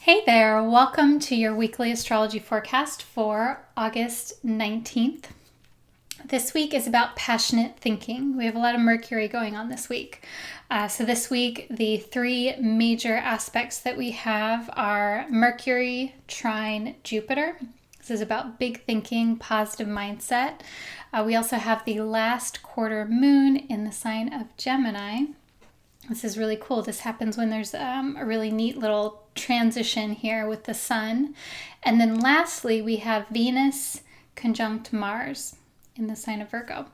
Hey there, welcome to your weekly astrology forecast for August 19th. This week is about passionate thinking. We have a lot of Mercury going on this week. So this week, the three major aspects that we have are Mercury trine Jupiter. This is about big thinking, positive mindset. We also have the last quarter moon in the sign of Gemini. This is really cool. This happens when there's a really neat little transition here with the sun. And then lastly, we have Venus conjunct Mars in the sign of Virgo.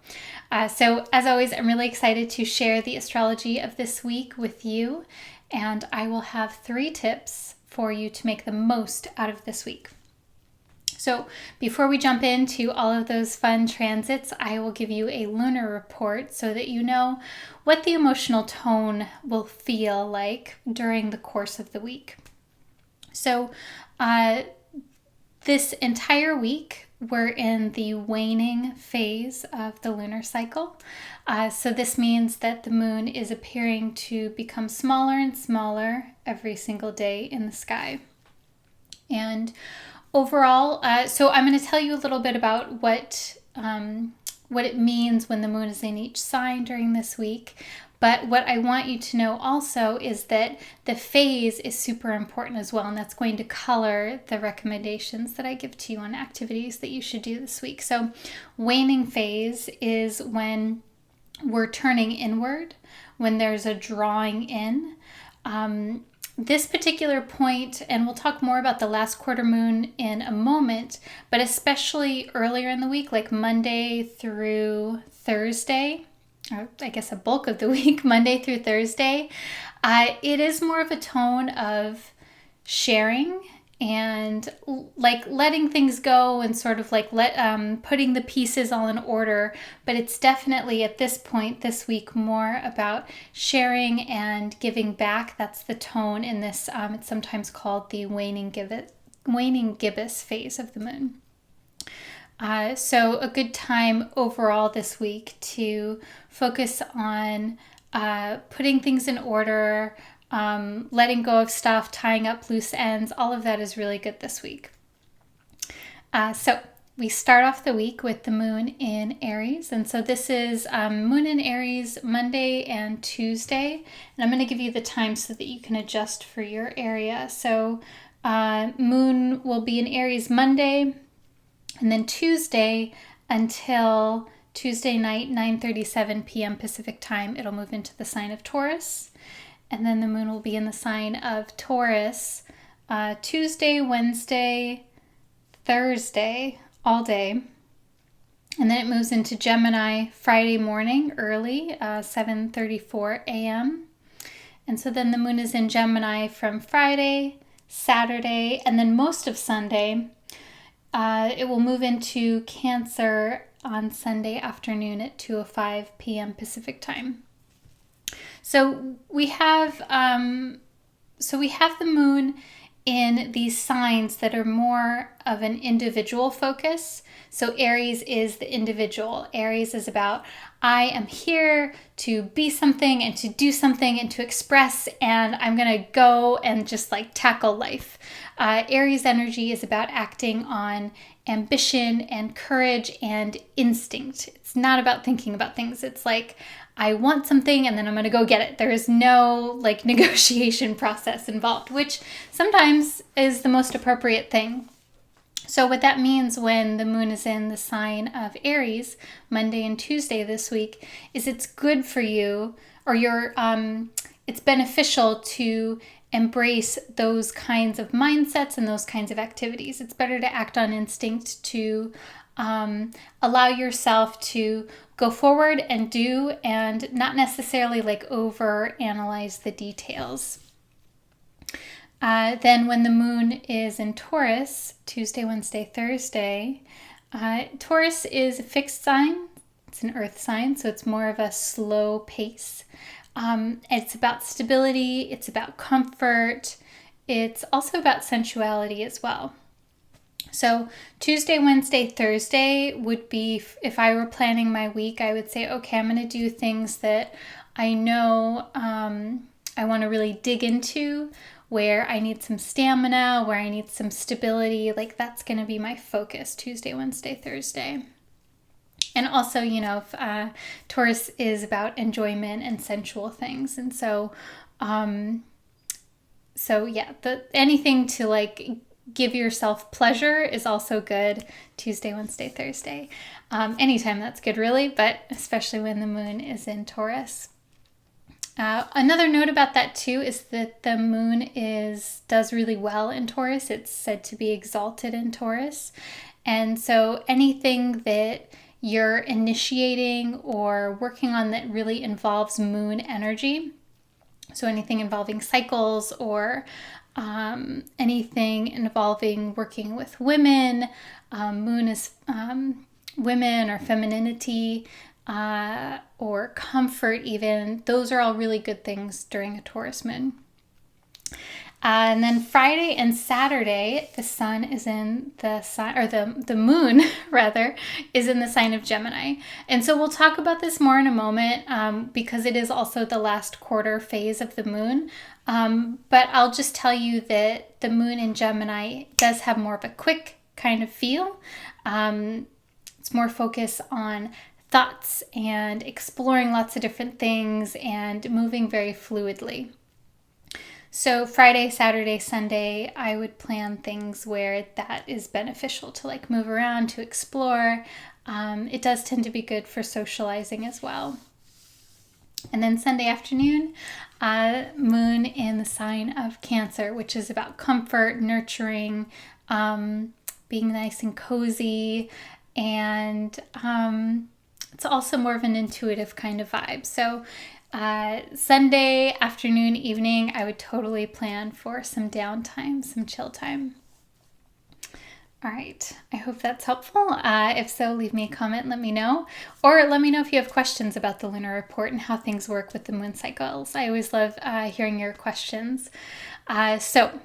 So as always, I'm really excited to share the astrology of this week with you. And I will have 3 tips for you to make the most out of this week. So before we jump into all of those fun transits, I will give you a lunar report so that you know what the emotional tone will feel like during the course of the week. So this entire week, we're in the waning phase of the lunar cycle. So this means that the moon is appearing to become smaller and smaller every single day in the sky. And overall, so I'm going to tell you a little bit about what it means when the moon is in each sign during this week. But what I want you to know also is that the phase is super important as well, and that's going to color the recommendations that I give to you on activities that you should do this week. So waning phase is when we're turning inward, when there's a drawing in. This particular point, and we'll talk more about the last quarter moon in a moment, but especially earlier in the week, like Monday through Thursday, or I guess a bulk of the week, Monday through Thursday, it is more of a tone of sharing and like letting things go and sort of like putting the pieces all in order. But it's definitely at this point this week more about sharing and giving back. That's the tone in this. It's sometimes called the waning gibbous phase of the moon. So a good time overall this week to focus on putting things in order, letting go of stuff, tying up loose ends. All of that is really good this week. So we start off the week with the moon in Aries. And so this is moon in Aries Monday and Tuesday. And I'm going to give you the time so that you can adjust for your area. So moon will be in Aries Monday, and then Tuesday until Tuesday night, 9:37 p.m. Pacific time, it'll move into the sign of Taurus. And then the moon will be in the sign of Taurus Tuesday, Wednesday, Thursday, all day. And then it moves into Gemini Friday morning early, 7:34 a.m. And so then the moon is in Gemini from Friday, Saturday, and then most of Sunday. It will move into Cancer on Sunday afternoon at 2:05 p.m. Pacific time. So we have the moon in these signs that are more of an individual focus. So Aries is the individual. Aries is about, I am here to be something and to do something and to express, and I'm going to go and just like tackle life. Aries energy is about acting on ambition and courage and instinct. It's not about thinking about things. It's like, I want something and then I'm going to go get it. There is no like negotiation process involved, which sometimes is the most appropriate thing. So what that means when the moon is in the sign of Aries, Monday and Tuesday this week, is it's good for you, or it's beneficial to embrace those kinds of mindsets and those kinds of activities. It's better to act on instinct, to allow yourself to go forward and do, and not necessarily like over analyze the details. Then when the moon is in Taurus, Tuesday, Wednesday, Thursday, Taurus is a fixed sign. It's an earth sign, so it's more of a slow pace. It's about stability. It's about comfort. It's also about sensuality as well. So Tuesday, Wednesday, Thursday would be, if I were planning my week, I would say, okay, I'm going to do things that I know I want to really dig into, where I need some stamina, where I need some stability. Like that's going to be my focus Tuesday, Wednesday, Thursday. And also, you know, Taurus is about enjoyment and sensual things. And so, yeah, anything to like give yourself pleasure is also good Tuesday, Wednesday, Thursday. Anytime that's good, really, but especially when the moon is in Taurus. Another note about that too is that the moon does really well in Taurus. It's said to be exalted in Taurus. And so anything that you're initiating or working on that really involves moon energy, so anything involving cycles or anything involving working with women, moon is women or femininity, or comfort even, those are all really good things during a Taurus moon. And then Friday and Saturday, the sun is in the sign, or the moon rather, is in the sign of Gemini. And so we'll talk about this more in a moment because it is also the last quarter phase of the moon. But I'll just tell you that the moon in Gemini does have more of a quick kind of feel. It's more focus on thoughts and exploring lots of different things and moving very fluidly. So Friday, Saturday, Sunday, I would plan things where that is beneficial to like move around, to explore. It does tend to be good for socializing as well. And then Sunday afternoon, moon in the sign of Cancer, which is about comfort, nurturing, being nice and cozy, and it's also more of an intuitive kind of vibe. So Sunday afternoon, evening, I would totally plan for some downtime, some chill time. All right, I hope that's helpful. If so, leave me a comment, let me know. Or let me know if you have questions about the Lunar Report and how things work with the moon cycles. I always love hearing your questions. So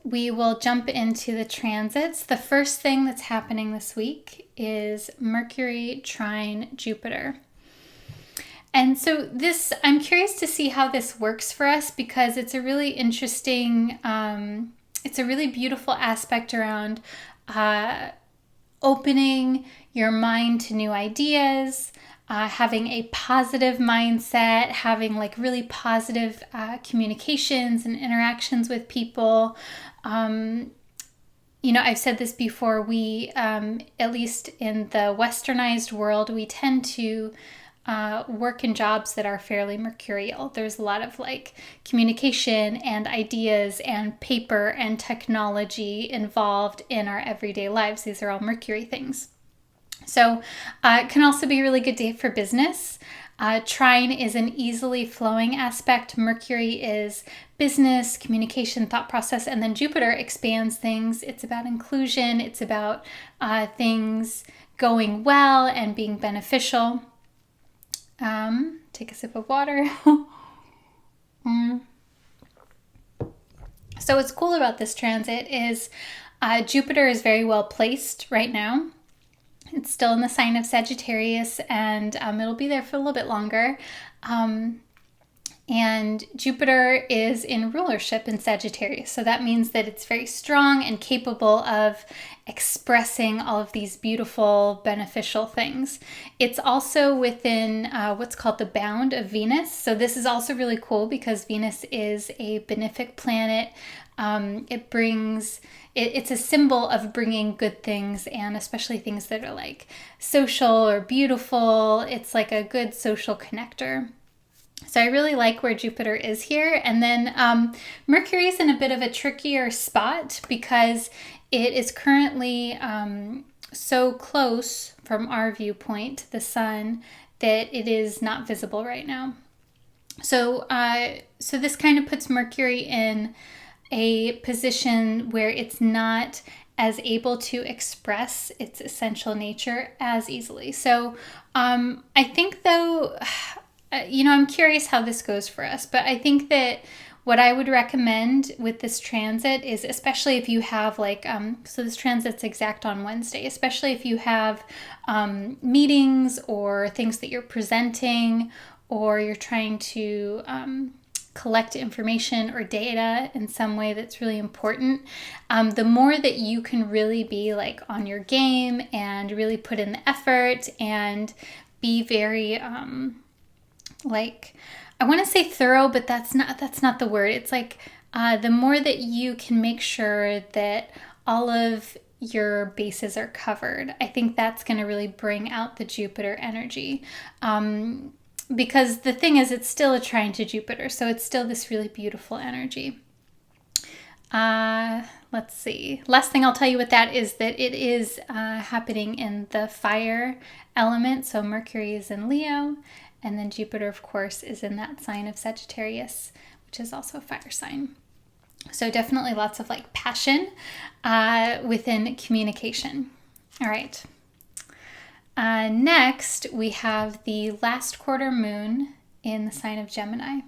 we will jump into the transits. The first thing that's happening this week is Mercury trine Jupiter. And so I'm curious to see how this works for us because it's a really interesting, it's a really beautiful aspect around opening your mind to new ideas, having a positive mindset, having like really positive communications and interactions with people. You know, I've said this before, we, at least in the westernized world, we tend to work in jobs that are fairly mercurial. There's a lot of like communication and ideas and paper and technology involved in our everyday lives. These are all Mercury things. So it can also be a really good day for business. Trine is an easily flowing aspect. Mercury is business, communication, thought process, and then Jupiter expands things. It's about inclusion. It's about things going well and being beneficial. Take a sip of water. So what's cool about this transit is Jupiter is very well placed right now. It's still in the sign of Sagittarius, and it'll be there for a little bit longer. And Jupiter is in rulership in Sagittarius. So that means that it's very strong and capable of expressing all of these beautiful, beneficial things. It's also within what's called the bound of Venus. So this is also really cool because Venus is a benefic planet. It's a symbol of bringing good things, and especially things that are like social or beautiful. It's like a good social connector. So I really like where Jupiter is here. And then Mercury's in a bit of a trickier spot because it is currently so close from our viewpoint to the sun that it is not visible right now. So this kind of puts Mercury in a position where it's not as able to express its essential nature as easily. So I think though, I'm curious how this goes for us, but I think that what I would recommend with this transit is, especially if you have so this transit's exact on Wednesday, especially if you have meetings or things that you're presenting, or you're trying to collect information or data in some way that's really important, the more that you can really be like on your game and really put in the effort and be very like, I want to say thorough, but that's not the word. It's like the more that you can make sure that all of your bases are covered, I think that's going to really bring out the Jupiter energy. Because the thing is, it's still a trine to Jupiter, so it's still this really beautiful energy. Let's see. Last thing I'll tell you with that is that it is happening in the fire element. So Mercury is in Leo, and then Jupiter, of course, is in that sign of Sagittarius, which is also a fire sign. So definitely lots of like passion within communication. All right. Next, we have the last quarter moon in the sign of Gemini.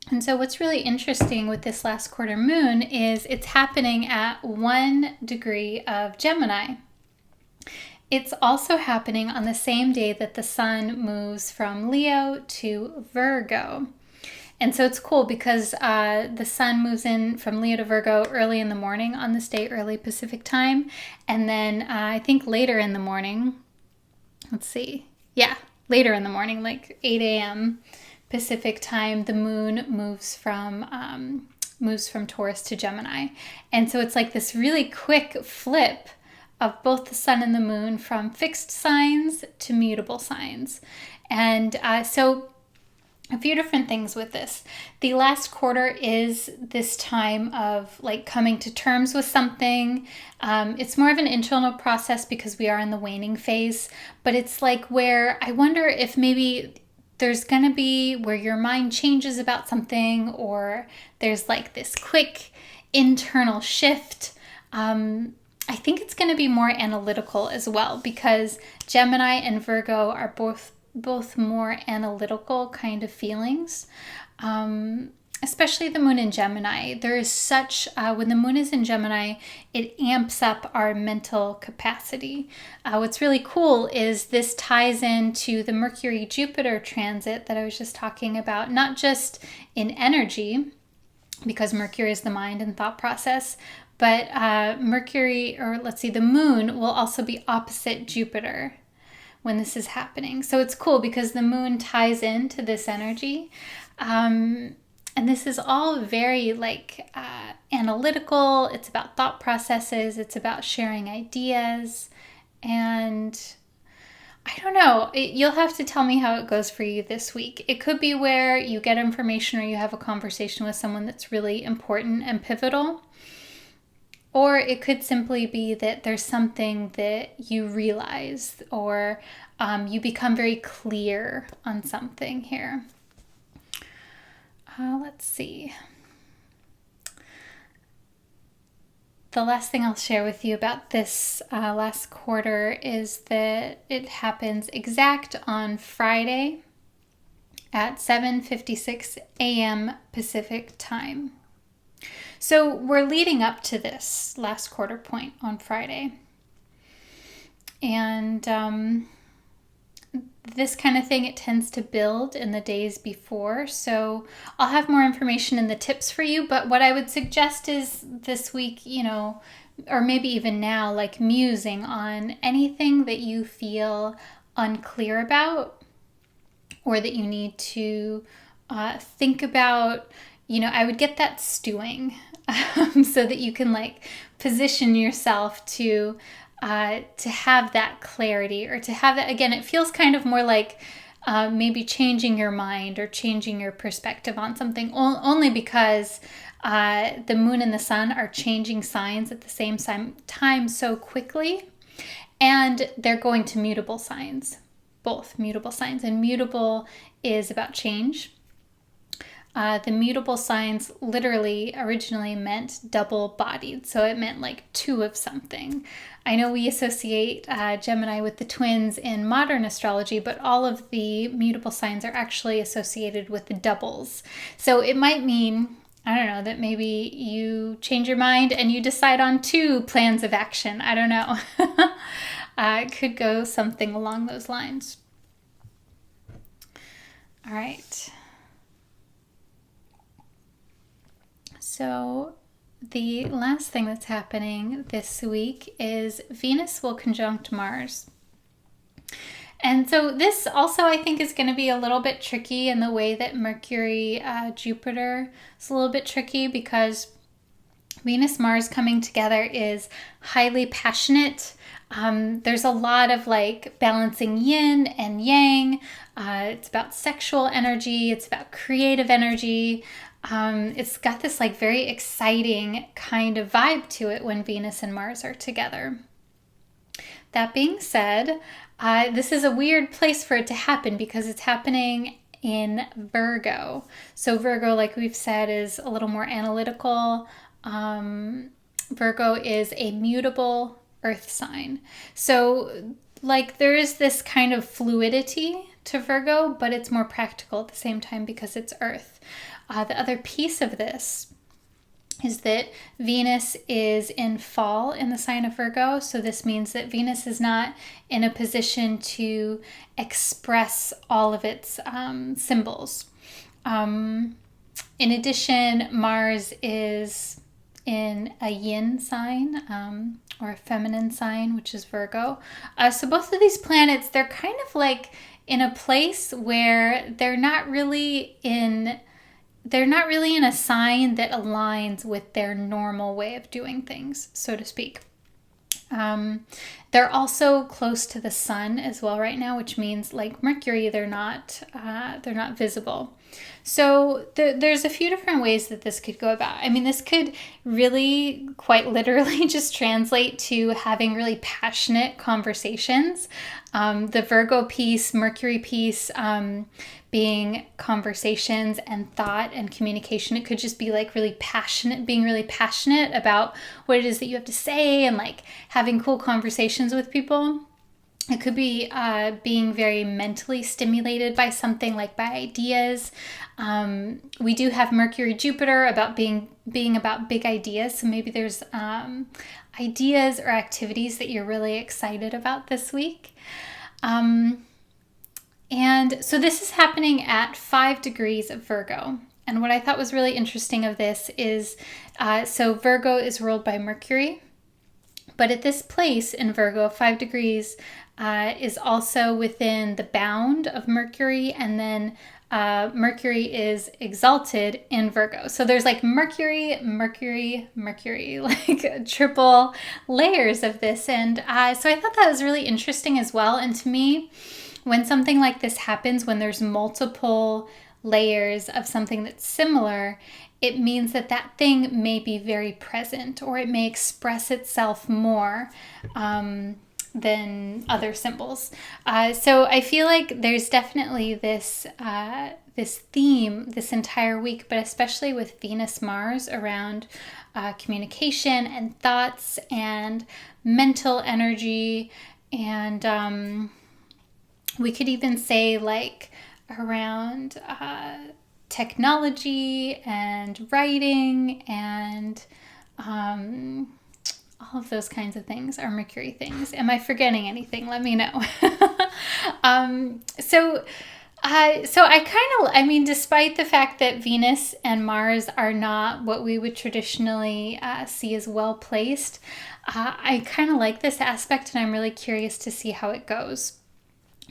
And so what's really interesting with this last quarter moon is it's happening at 1 degree of Gemini. It's also happening on the same day that the sun moves from Leo to Virgo. And so it's cool because the sun moves in from Leo to Virgo early in the morning on this day, early Pacific time. And then I think later in the morning, later in the morning, like 8 a.m. Pacific time, the moon moves from Taurus to Gemini. And so it's like this really quick flip of both the sun and the moon from fixed signs to mutable signs. And so a few different things with this. The last quarter is this time of like coming to terms with something. It's more of an internal process because we are in the waning phase, but it's like where I wonder if maybe there's going to be where your mind changes about something, or there's like this quick internal shift. I think it's going to be more analytical as well, because Gemini and Virgo are both more analytical kind of feelings, especially the moon in Gemini. There is such, when the moon is in Gemini, it amps up our mental capacity. What's really cool is this ties into the Mercury-Jupiter transit that I was just talking about, not just in energy, because Mercury is the mind and thought process, but the moon will also be opposite Jupiter when this is happening. So it's cool because the moon ties into this energy. And this is all very like analytical. It's about thought processes. It's about sharing ideas. And I don't know, you'll have to tell me how it goes for you this week. It could be where you get information or you have a conversation with someone that's really important and pivotal. Or it could simply be that there's something that you realize, or you become very clear on something here. Let's see. The last thing I'll share with you about this last quarter is that it happens exact on Friday at 7:56 a.m. Pacific time. So we're leading up to this last quarter point on Friday. And this kind of thing, it tends to build in the days before. So I'll have more information in the tips for you. But what I would suggest is this week, or maybe even now, like musing on anything that you feel unclear about or that you need to think about. I would get that stewing so that you can like position yourself to have that clarity, or to have that, again, it feels kind of more like maybe changing your mind or changing your perspective on something, only because the moon and the sun are changing signs at the same time so quickly, and they're going to mutable signs, both mutable signs, and mutable is about change. The mutable signs literally originally meant double-bodied, so it meant like two of something. I know we associate Gemini with the twins in modern astrology, but all of the mutable signs are actually associated with the doubles. So it might mean, I don't know, that maybe you change your mind and you decide on two plans of action. I don't know. It could go something along those lines. All right. So the last thing that's happening this week is Venus will conjunct Mars. And so this also, I think, is going to be a little bit tricky in the way that Mercury, Jupiter is a little bit tricky, because Venus, Mars coming together is highly passionate. There's a lot of like balancing yin and yang. It's about sexual energy. It's about creative energy. It's got this like very exciting kind of vibe to it when Venus and Mars are together. That being said, this is a weird place for it to happen because it's happening in Virgo. So Virgo, like we've said, is a little more analytical. Virgo is a mutable earth sign. So like there is this kind of fluidity to Virgo, but it's more practical at the same time because it's earth. The other piece of this is that Venus is in fall in the sign of Virgo. So this means that Venus is not in a position to express all of its symbols. In addition, Mars is in a yin sign or a feminine sign, which is Virgo. So both of these planets, they're kind of like in a place where they're not really in a sign that aligns with their normal way of doing things, so to speak. They're also close to the sun as well right now, which means like Mercury, they're not visible. So there's a few different ways that this could go about. I mean, this could really quite literally just translate to having really passionate conversations. The Virgo piece, Mercury piece, being conversations and thought and communication. It could just be like really passionate, being really passionate about what it is that you have to say and like having cool conversations with people. It could be being very mentally stimulated by something, like by ideas. We do have Mercury, Jupiter about being about big ideas. So maybe there's ideas or activities that you're really excited about this week. And so this is happening at 5 degrees of Virgo. And what I thought was really interesting of this is, so Virgo is ruled by Mercury. But at this place in Virgo, 5 degrees is also within the bound of Mercury, and then Mercury is exalted in Virgo. So there's like Mercury, like triple layers of this. And so I thought that was really interesting as well. And to me, when something like this happens, when there's multiple layers of something that's similar, it means that that thing may be very present, or it may express itself more than other symbols. So I feel like there's definitely this theme this entire week, but especially with Venus Mars around communication and thoughts and mental energy, and we could even say like around technology and writing and all of those kinds of things are Mercury things. Am I forgetting anything? Let me know. So I mean, despite the fact that Venus and Mars are not what we would traditionally see as well placed, I kind of like this aspect, and I'm really curious to see how it goes.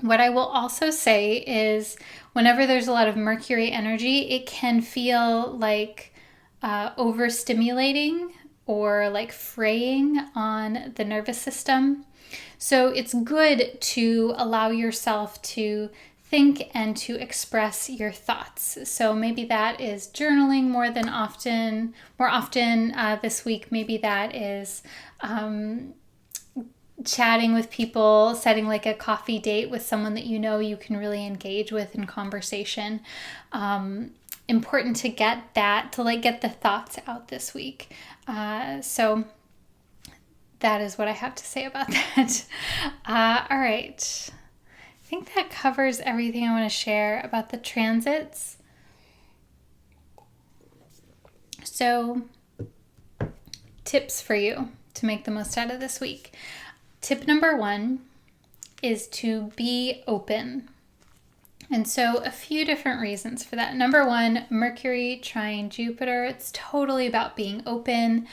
What I will also say is whenever there's a lot of Mercury energy, it can feel like overstimulating or like fraying on the nervous system. So it's good to allow yourself to think and to express your thoughts. So maybe that is journaling more often this week. Maybe that is chatting with people, setting like a coffee date with someone that you know you can really engage with in conversation. Important to get the thoughts out this week. So that is what I have to say about that. All right. I think that covers everything I want to share about the transits. So, tips for you to make the most out of this week. Tip number 1 is to be open. And so a few different reasons for that. Number one, Mercury trine Jupiter. It's totally about being open.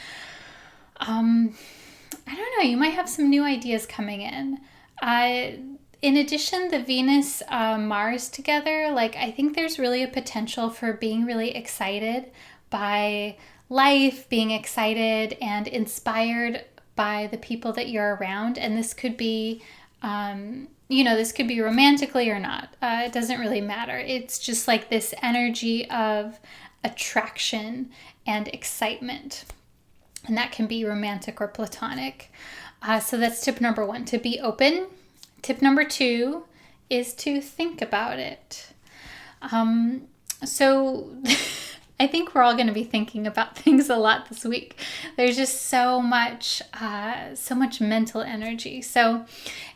I don't know, you might have some new ideas coming in. In addition, the Venus Mars together, like I think there's really a potential for being really excited by life, being excited and inspired by the people that you're around. And this could be, this could be romantically or not. It doesn't really matter. It's just like this energy of attraction and excitement. And that can be romantic or platonic. So that's tip number one, to be open. Tip number two is to think about it. So I think we're all going to be thinking about things a lot this week. There's just so much mental energy. So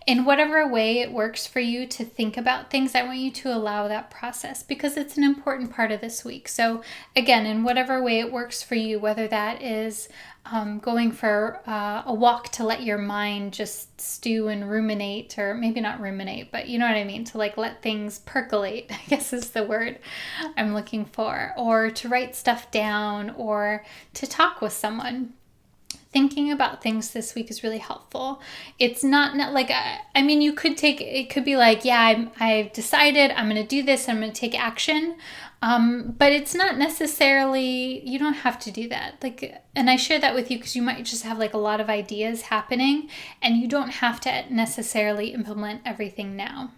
in whatever way it works for you to think about things, I want you to allow that process because it's an important part of this week. So again, in whatever way it works for you, whether that is going for a walk to let your mind just stew and ruminate, or maybe not ruminate, but you know what I mean, to like let things percolate, I guess is the word I'm looking for, or to write stuff down, or to talk with someone. Thinking about things this week is really helpful. It's not like, I mean, you could take, it could be like, yeah, I've decided I'm going to do this. I'm going to take action. But it's not necessarily, you don't have to do that. Like, and I share that with you because you might just have like a lot of ideas happening and you don't have to necessarily implement everything now.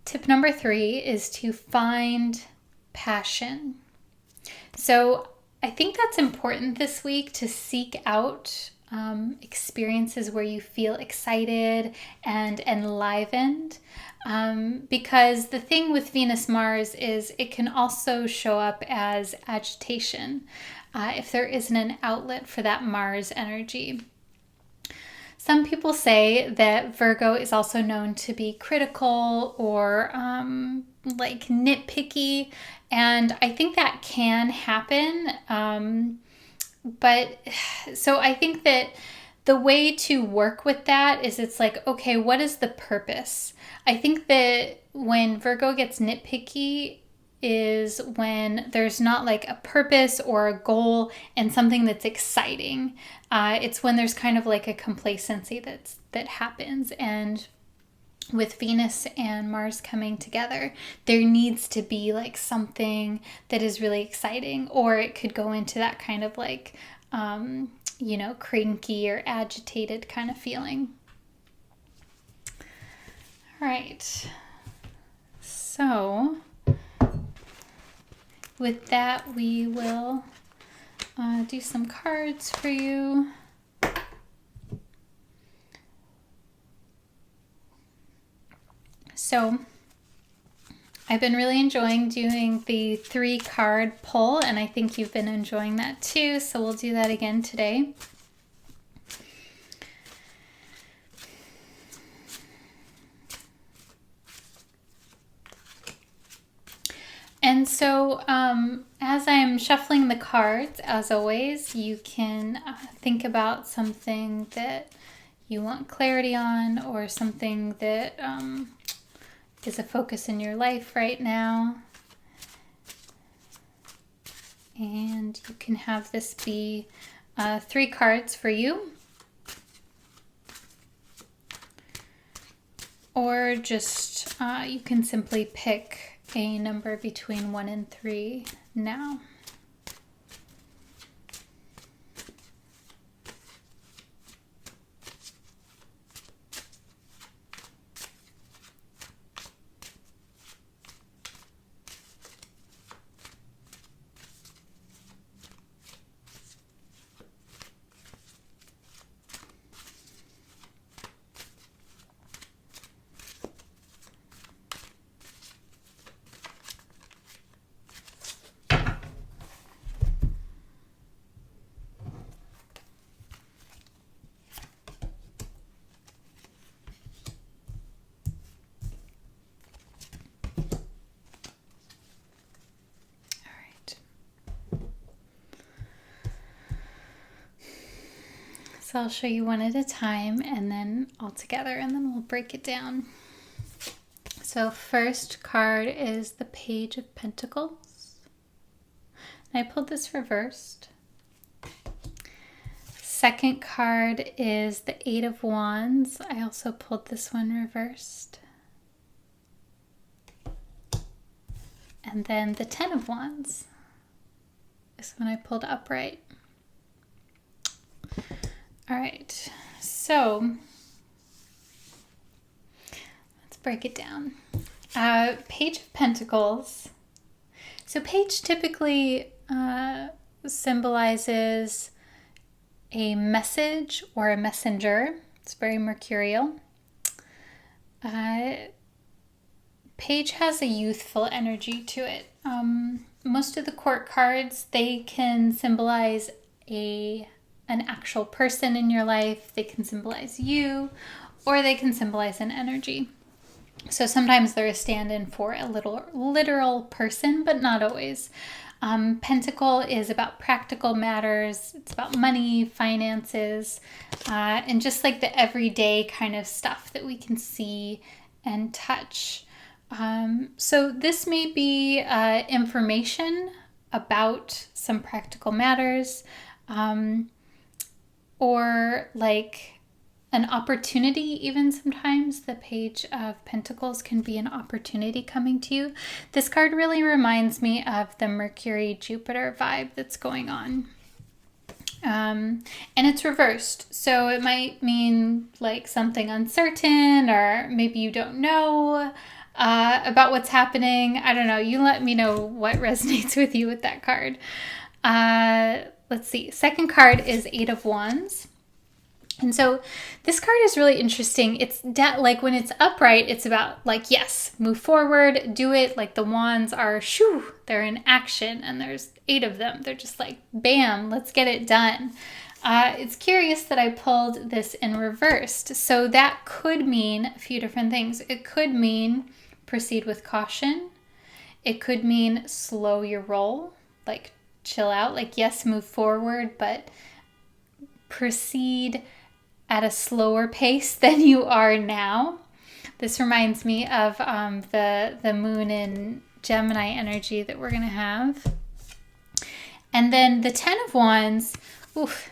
Tip number 3 is to find passion. So I think that's important this week, to seek out experiences where you feel excited and enlivened. Because the thing with Venus Mars is it can also show up as agitation if there isn't an outlet for that Mars energy. Some people say that Virgo is also known to be critical or like nitpicky, and I think that can happen. But so I think that the way to work with that is it's like, okay, what is the purpose? I think that when Virgo gets nitpicky is when there's not like a purpose or a goal and something that's exciting. It's when there's kind of like a complacency that happens. And with Venus and Mars coming together, there needs to be like something that is really exciting, or it could go into that kind of like, cranky or agitated kind of feeling. All right. So with that, we will do some cards for you. So I've been really enjoying doing the 3-card pull, and I think you've been enjoying that too. So we'll do that again today. And so as I'm shuffling the cards, as always, you can think about something that you want clarity on, or something that is a focus in your life right now. And you can have this be 3 cards for you. Or just, you can simply pick a number between 1 and 3 now. So I'll show you one at a time and then all together, and then we'll break it down. So first card is the Page of Pentacles. And I pulled this reversed. Second card is the Eight of Wands. I also pulled this one reversed. And then the Ten of Wands. This one I pulled upright. All right, so let's break it down. Page of Pentacles. So page typically symbolizes a message or a messenger. It's very mercurial. Page has a youthful energy to it. Most of the court cards, they can symbolize an actual person in your life. They can symbolize you, or they can symbolize an energy. So sometimes they're a stand-in for a literal person, but not always. Pentacle is about practical matters. It's about money, finances, and just like the everyday kind of stuff that we can see and touch. So this may be information about some practical matters, or like an opportunity. Even sometimes the Page of Pentacles can be an opportunity coming to you. This card really reminds me of the Mercury-Jupiter vibe that's going on. And it's reversed, so it might mean like something uncertain, or maybe you don't know about what's happening. I don't know. You let me know what resonates with you with that card. Let's see. Second card is Eight of Wands. And so this card is really interesting. It's like when it's upright, it's about like, yes, move forward, do it. Like the wands are, shoo, they're in action, and there's 8 of them. They're just like, bam, let's get it done. It's curious that I pulled this in reversed. So that could mean a few different things. It could mean proceed with caution. It could mean slow your roll, like chill out, like yes, move forward, but proceed at a slower pace than you are now. This reminds me of the moon in Gemini energy that we're going to have. And then the Ten of Wands. Oof.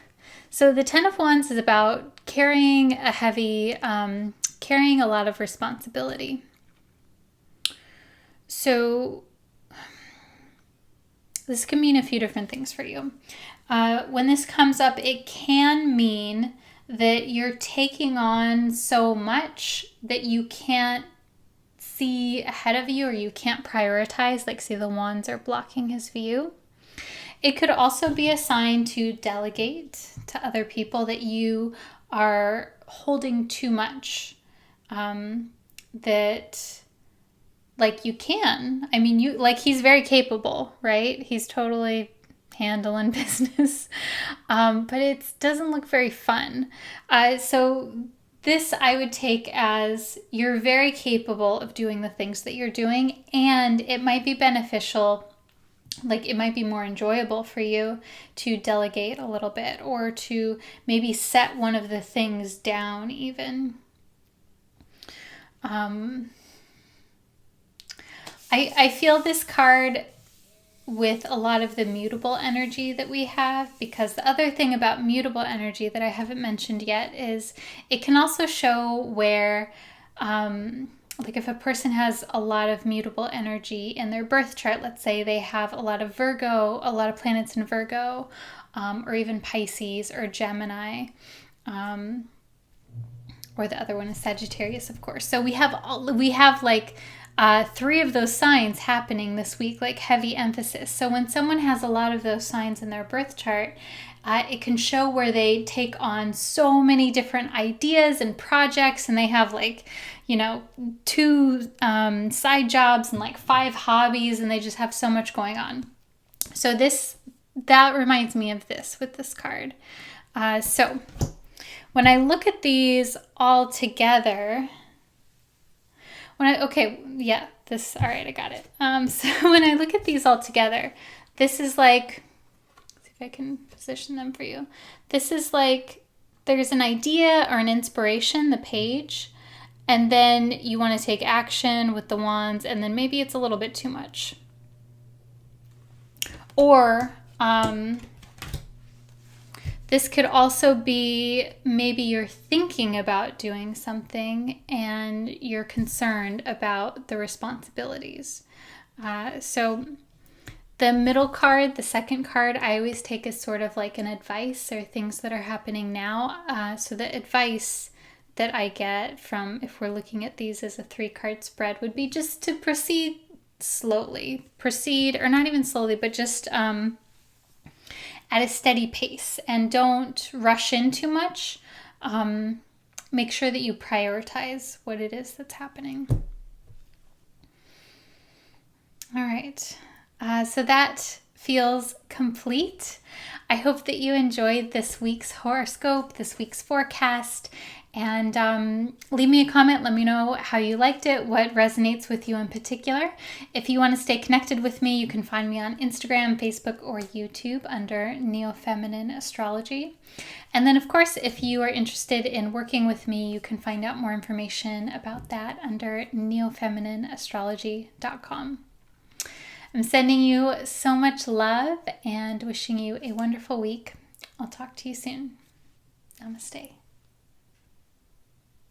So the Ten of Wands is about carrying a heavy, carrying a lot of responsibility. So this can mean a few different things for you. When this comes up, it can mean that you're taking on so much that you can't see ahead of you, or you can't prioritize, like say the wands are blocking his view. It could also be a sign to delegate to other people, that you are holding too much, that like you can. I mean, you like, he's very capable, right? He's totally handling business, but it doesn't look very fun. So this I would take as you're very capable of doing the things that you're doing, and it might be beneficial, like it might be more enjoyable for you to delegate a little bit, or to maybe set one of the things down even. I feel this card with a lot of the mutable energy that we have, because the other thing about mutable energy that I haven't mentioned yet is it can also show where, like if a person has a lot of mutable energy in their birth chart, let's say they have a lot of Virgo, a lot of planets in Virgo, or even Pisces or Gemini, or the other one is Sagittarius, of course. So we have like 3 of those signs happening this week, like heavy emphasis. So when someone has a lot of those signs in their birth chart, it can show where they take on so many different ideas and projects, and they have like, 2 side jobs and like 5 hobbies, and they just have so much going on. So that reminds me of this with this card. So when I look at these all together, all right, I got it. So when I look at these all together, this is like, let's see if I can position them for you. This is like, there's an idea or an inspiration, the page, and then you want to take action with the wands, and then maybe it's a little bit too much. Or this could also be maybe you're thinking about doing something and you're concerned about the responsibilities. So the middle card, the second card, I always take as sort of like an advice or things that are happening now. So the advice that I get from, if we're looking at these as a 3-card spread, would be just to proceed slowly. Proceed, or not even slowly, but just at a steady pace, and don't rush in too much. Make sure that you prioritize what it is that's happening. All right, so that feels complete. I hope that you enjoyed this week's horoscope, this week's forecast, and leave me a comment. Let me know how you liked it, what resonates with you in particular. If you want to stay connected with me, you can find me on Instagram, Facebook, or YouTube under Neo-Feminine Astrology. And then, of course, if you are interested in working with me, you can find out more information about that under neofeminineastrology.com. I'm sending you so much love and wishing you a wonderful week. I'll talk to you soon. Namaste.